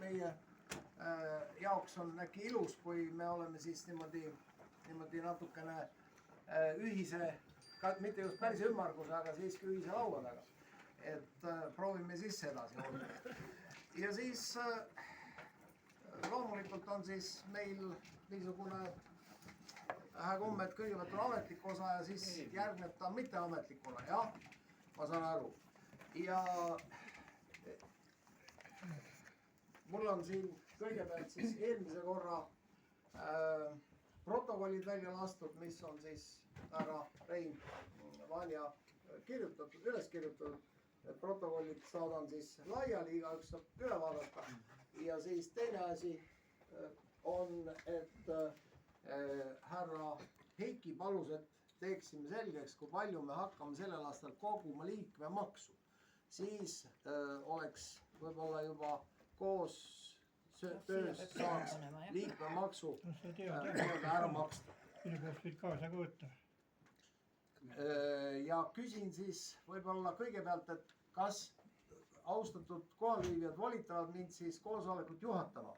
meie jaoks on äkki ilus, kui me oleme siis niimoodi natukene ühise, mitte just päris ümmarguse, aga siiski ühise laua taga. Et proovime siis edasi olla. Ja siis loomulikult on siis meil niisugune komme, et kõigepealt on ametlik osa ja siis järgneb ta mitteametlikuna, jah, ma saan aru. Ja mul on siin kõigepealt siis eelmise korra protokollid välja lastud, mis on siis härra Rein Vanja kirjutatud, üles kirjutatud. Protokollid saadan siis laiali, igaüks saab üle vaadata. Ja siis teine asi on, et härra Heiki palus, et teeksime selgeks, kui palju me hakkame sellel aastal koguma liikmemaksu. Siis oleks võib-olla juba koos töös saaks liikmemaksu ära maksta. Minu peast võid kaasa ka võtta. Ja küsin siis võib-olla kõigepealt, et kas austatud kohalviibijad volitavad mind siis koosolekut juhatama?